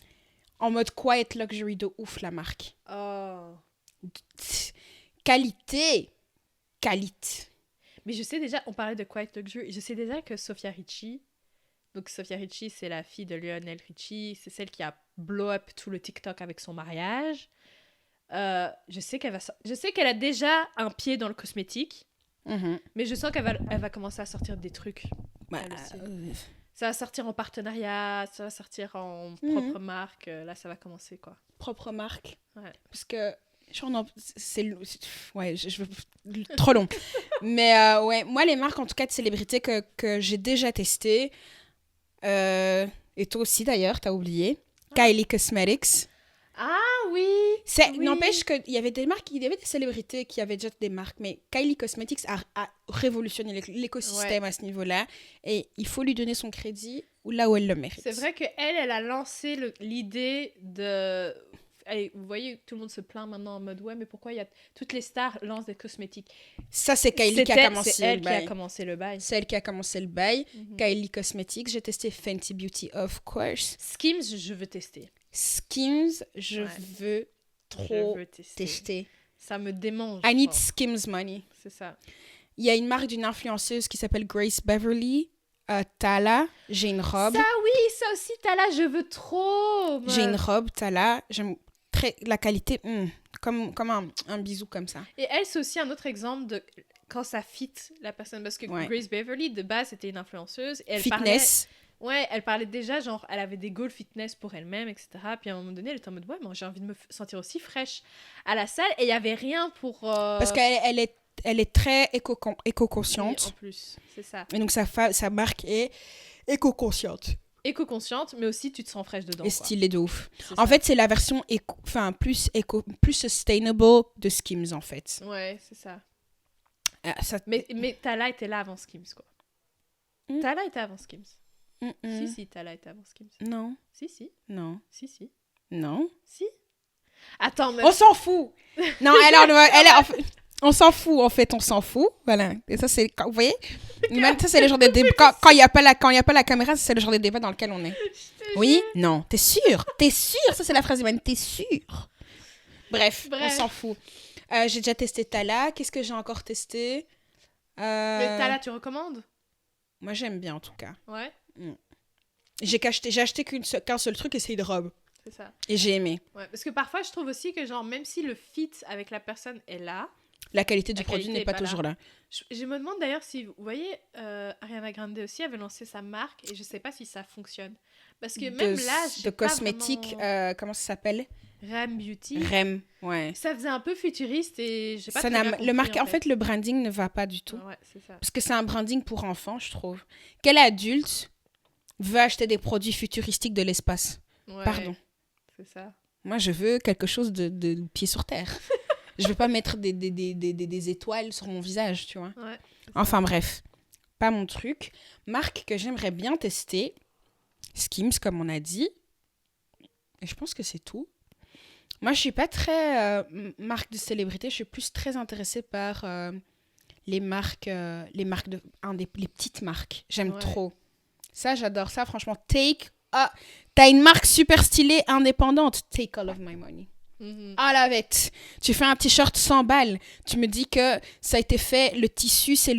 En mode quiet luxury de ouf, la marque. Oh. Qualité. Qualité. Mais je sais déjà, on parlait de Quiet Luxury, je sais déjà que Sofia Richie, donc Sofia Richie, c'est la fille de Lionel Richie, c'est celle qui a blow up tout le TikTok avec son mariage. Je sais qu'elle a déjà un pied dans le cosmétique, Mhm. mais je sens elle va commencer à sortir des trucs. Bah, Elle aussi. euh, Ça va sortir en partenariat, ça va sortir en Mhm. propre marque, là ça va commencer quoi. propre marque. Ouais. Parce que ouais, je veux trop long. Mais ouais, moi les marques en tout cas de célébrités que j'ai déjà testées, et toi aussi d'ailleurs, t'as oublié, Kylie Cosmetics. Ah oui. Oui. N'empêche qu'il y avait des marques, il y avait des célébrités qui avaient déjà des marques, mais Kylie Cosmetics a révolutionné l'écosystème à ce niveau-là, et il faut lui donner son crédit là où elle le mérite. C'est vrai qu'elle a lancé l'idée de... Allez, vous voyez, tout le monde se plaint maintenant en mode ouais, mais pourquoi toutes les stars lancent des cosmétiques? Ça, c'est Kylie qui a commencé C'est elle le qui a bail. commencé le bail. C'est elle qui a commencé le bail. Mhm. Kylie Cosmetics, j'ai testé Fenty Beauty, of course. Skims, je veux tester. Skims, je Ouais. veux trop Je veux tester. tester. Ça me démange. I need genre. Skims money. C'est ça. Il y a une marque d'une influenceuse qui s'appelle Grace Beverly. Tala, j'ai une robe. Ça, oui, ça aussi, t'as là, je veux trop. J'ai une robe, Tala. J'aime très la qualité, comme un bisou comme ça. Et elle, c'est aussi un autre exemple de quand ça fit la personne. Parce que Ouais. Grace Beverly, de base, c'était une influenceuse. Et elle Fitness. Ouais, elle parlait déjà, genre, elle avait des goals fitness pour elle-même, etc. Puis à un moment donné, elle était en mode, ouais, moi j'ai envie de me sentir aussi fraîche à la salle. Et il n'y avait rien pour... Parce qu'elle est très Oui, éco-consciente. en plus, c'est ça. Et donc sa marque est éco-consciente. Éco-consciente, mais aussi tu te sens fraîche dedans. Et quoi. stylée de ouf. C'est En ça. fait, c'est la version plus sustainable de Skims, en fait. Ouais, c'est ça. Ça... Mais Tala était là avant Skims, quoi. Mm. Tala était avant Skims. Mm-mm. Si, Tala était avant Skims. Non, Si. non, Si. non. Si. Attends, mais... On s'en fout. Non, on s'en fout, en fait, on s'en fout. Voilà. Et ça, c'est... Vous voyez? Même ça, c'est le genre de débat... Quand il n'y a pas la caméra, c'est le genre de débat dans lequel on est. Oui? Non. T'es sûr? T'es sûr? Ça, c'est la phrase humaine. T'es sûr? Bref, on s'en fout. J'ai déjà testé Tala. Qu'est-ce que j'ai encore testé? Mais Tala, tu recommandes? Moi, j'aime bien, en tout cas. Ouais, J'ai acheté qu'un seul truc et c'est une robe. c'est ça. Et j'ai aimé. Ouais, parce que parfois, je trouve aussi que, genre, même si le fit avec la personne est là, La qualité du La produit qualité n'est est pas pas toujours là. je me demande d'ailleurs si, vous voyez, Ariana Grande aussi avait lancé sa marque et je sais pas si ça fonctionne. Parce que même là, De cosmétiques, comment ça s'appelle? Rem Beauty. Rem, ouais. Ça faisait un peu futuriste et j'ai pas Ça très bien le compris, en fait, le branding ne va pas du tout. Ouais, c'est ça. Parce que c'est un branding pour enfants, je trouve. Quel adulte veut acheter des produits futuristiques de l'espace? Ouais, Pardon. c'est ça. Moi, je veux quelque chose de pied sur terre. Je veux pas mettre des étoiles sur mon visage, tu vois. Ouais, enfin bref, pas mon truc. Marque que j'aimerais bien tester, Skims, comme on a dit. Et je pense que c'est tout. Moi, je suis pas très marque de célébrité. Je suis plus très intéressée par les marques les petites marques. J'aime trop. Ça, j'adore ça. Franchement, t'as une marque super stylée, indépendante. Take all of my money. À la vête. Tu fais un t-shirt 100 balles. Tu me dis que ça a été fait, le tissu, c'est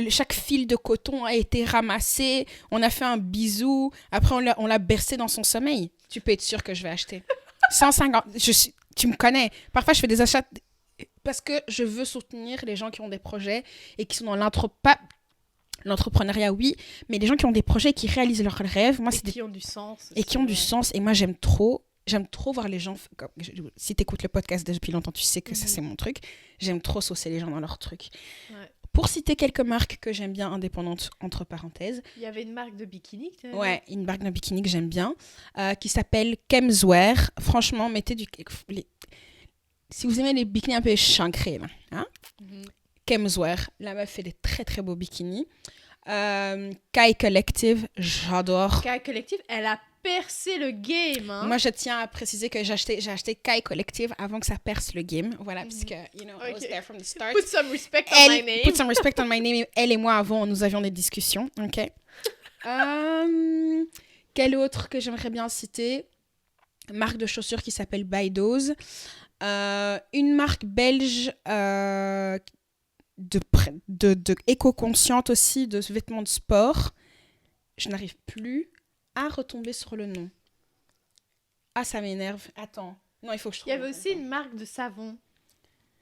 chaque fil de coton a été ramassé. On a fait un bisou. Après, on l'a bercé dans son sommeil. Tu peux être sûr que je vais acheter. 150. Tu me connais. Parfois, je fais des achats parce que je veux soutenir les gens qui ont des projets et qui sont dans l'entrepreneuriat, oui, mais les gens qui ont des projets et qui réalisent leurs rêves. Moi, qui ont du sens. Et qui ont du sens. Et moi, j'aime trop voir les gens. Si tu écoutes le podcast depuis longtemps, tu sais que ça, c'est mon truc. J'aime trop saucer les gens dans leur truc. Ouais. Pour citer quelques marques que j'aime bien, indépendantes, entre parenthèses. Il y avait une marque de bikini. Ouais, une marque de bikini que j'aime bien, qui s'appelle Kemswear. Franchement, si vous aimez les bikinis un peu chancrés, là, hein? Kemswear. La meuf fait des très, très beaux bikinis. Kai Collective, j'adore. Kai Collective, elle a percé le game. Hein? Moi, je tiens à préciser que j'ai acheté Kai Collective avant que ça perce le game. Voilà, puisque, I was there from the start. Put some respect on my name. Put some respect on my name. Elle et moi, avant, nous avions des discussions. OK. Quelle autre que j'aimerais bien citer? Marque de chaussures qui s'appelle Bydose. Une marque belge de éco-consciente aussi, de vêtements de sport. Je n'arrive plus à retomber sur le nom. Ah, ça m'énerve. Attends. Non, il faut que je trouve. Il y avait aussi une marque de savon.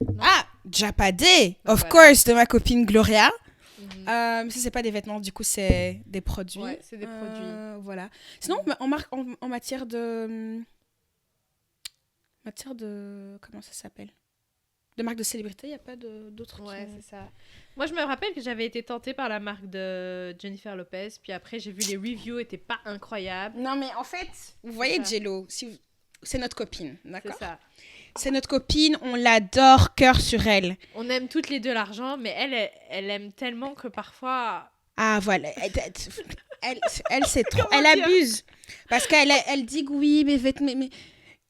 Non? Ah, Japadé, of course, de ma copine Gloria. Mais ça, c'est pas des vêtements, du coup, c'est des produits. Ouais, c'est des produits. Voilà. Sinon, en matière de... Comment ça s'appelle? De marque de célébrité, il n'y a pas d'autres... Ouais, c'est ça. Moi, je me rappelle que j'avais été tentée par la marque de Jennifer Lopez, puis après, j'ai vu les reviews n'étaient pas incroyables. Non, mais en fait, vous voyez Jello, c'est notre copine, d'accord? C'est ça. C'est notre copine, on l'adore, cœur sur elle. On aime toutes les deux l'argent, mais elle aime tellement que parfois... Ah, voilà. Elle c'est trop... Elle abuse. Parce qu'elle dit que oui, mais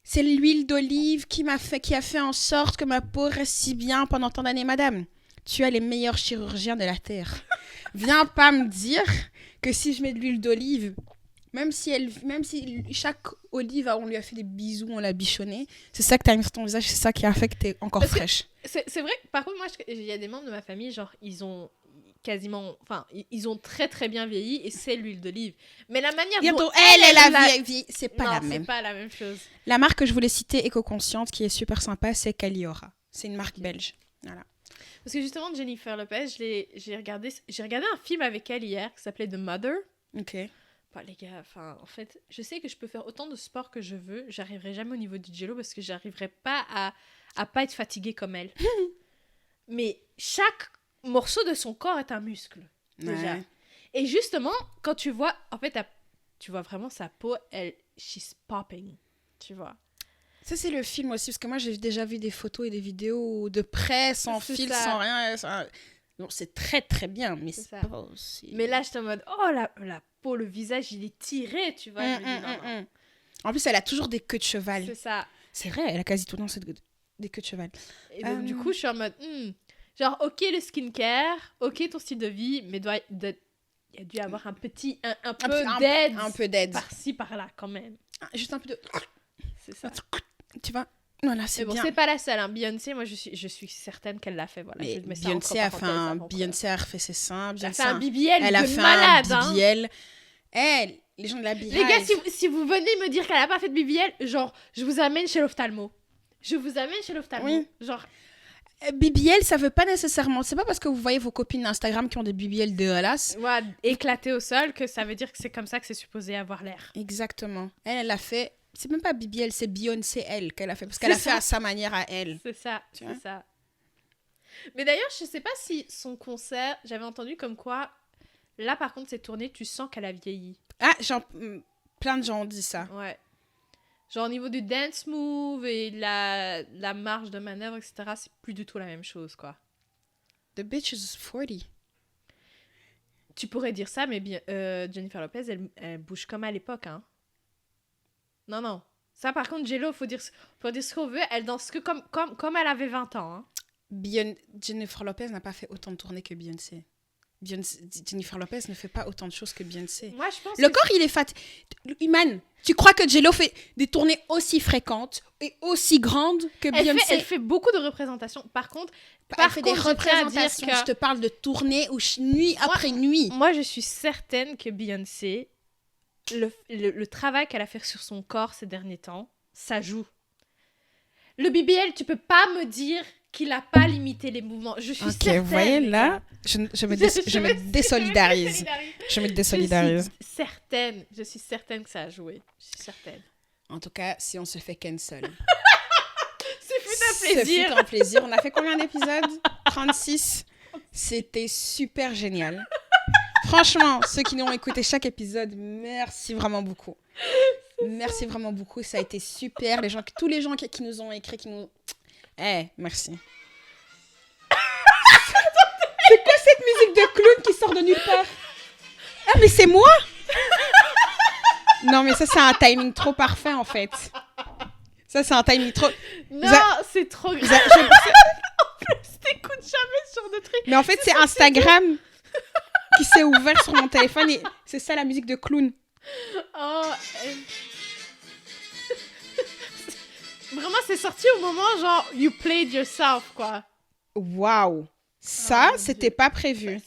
c'est l'huile d'olive qui a fait en sorte que ma peau reste si bien pendant tant d'années. Madame, tu as les meilleurs chirurgiens de la Terre. Viens pas me dire que si je mets de l'huile d'olive, même si chaque olive, on lui a fait des bisous, on l'a bichonnée, c'est ça que tu as mis sur ton visage, c'est ça qui a fait que tu es encore fraîche. C'est vrai, par contre, moi, il y a des membres de ma famille, genre, ils ont très très bien vieilli et c'est l'huile d'olive. Mais la manière dont elle a vieilli, c'est pas la même. C'est pas la même chose. La marque que je voulais citer, éco-consciente, qui est super sympa, c'est Caliora. C'est une marque belge. Voilà. Parce que justement, Jennifer Lopez, j'ai regardé un film avec elle hier qui s'appelait The Mother. Ok. Bah, les gars, en fait, je sais que je peux faire autant de sport que je veux, j'arriverai jamais au niveau du jello parce que j'arriverai pas à pas être fatiguée comme elle. Mais chaque morceau de son corps est un muscle, déjà. Ouais. Et justement, quand tu vois, en fait, tu vois vraiment sa peau, she's popping, tu vois. Ça, c'est le film aussi, parce que moi, j'ai déjà vu des photos et des vidéos de près, sans fil, sans rien. Non, c'est très, très bien, mais c'est pas aussi... Mais là, j'étais en mode, oh, la peau, le visage, il est tiré, tu vois. Non. En plus, elle a toujours des queues de cheval. C'est ça. C'est vrai, elle a quasi tout le temps des queues de cheval. Et donc, du coup, je suis en mode... Genre, ok, le skincare, ok, ton style de vie, mais il y a dû avoir un peu d'aide. Un peu d'aide. Par-ci, par-là, quand même. Juste un peu de... C'est ça. Tu vois? Voilà, c'est bien. C'est pas la seule. Hein. Beyoncé, moi, je suis certaine qu'elle l'a fait. Voilà. Mais Beyoncé a fait ses seins. Elle a fait un BBL elle a fait malade. Un BBL. Les gens de la BBL. Les gars, si vous venez me dire qu'elle a pas fait de BBL, genre, je vous amène chez l'ophtalmo. Oui. Genre... BBL, ça veut pas nécessairement... C'est pas parce que vous voyez vos copines d'Instagram qui ont des BBL dégueulasses. Ouais, éclatées au sol, que ça veut dire que c'est comme ça que c'est supposé avoir l'air. Exactement. Elle a fait C'est même pas BBL, c'est Beyoncé, elle, qu'elle a fait. Parce qu'elle a fait à sa manière à elle. C'est ça, Tu vois? c'est ça. Mais d'ailleurs, je sais pas si son concert, j'avais entendu comme quoi, là par contre, cette tournée, tu sens qu'elle a vieilli. Ah, plein de gens ont dit ça. Ouais. Genre au niveau du dance move et la marge de manœuvre, etc., c'est plus du tout la même chose, quoi. The bitch is 40. Tu pourrais dire ça, mais bien, Jennifer Lopez, elle bouge comme à l'époque, hein. Non, non. Ça, par contre, J-Lo, faut dire ce qu'on veut, elle danse que comme elle avait 20 ans, hein. Jennifer Lopez n'a pas fait autant de tournées que Beyoncé. Jennifer Lopez ne fait pas autant de choses que Beyoncé. Moi, je pense le corps, il est fat. Iman, tu crois que J-Lo fait des tournées aussi fréquentes et aussi grandes que Beyoncé? Elle fait beaucoup de représentations. Par contre, elle fait des représentations. Je te parle de tournées où nuit après nuit. Moi, je suis certaine que Beyoncé, le travail qu'elle a fait sur son corps ces derniers temps, ça joue. Le BBL, tu peux pas me dire qu'il a pas limité les mouvements. Je suis certaine. Vous voyez, là, je me désolidarise. Je me désolidarise. Je suis certaine que ça a joué. Je suis certaine. En tout cas, si on se fait cancel. Ce fut un plaisir. Ce fut un plaisir. On a fait combien d'épisodes? 36. C'était super génial. Franchement, ceux qui ont écouté chaque épisode, merci vraiment beaucoup. Merci vraiment beaucoup. Ça a été super. Tous les gens qui nous ont écrit, merci. C'est quoi cette musique de clown qui sort de nulle part? Ah, mais c'est moi? Non, mais ça, c'est un timing trop parfait, en fait. Ça, c'est un timing trop... Non, c'est trop grave. En plus, t'écoutes jamais sur de trucs. Mais en fait, c'est Instagram qui s'est ouvert sur mon téléphone et c'est ça, la musique de clown. Oh, Vraiment, c'est sorti au moment, genre, you played yourself, quoi. Waouh. Ça, c'était pas prévu.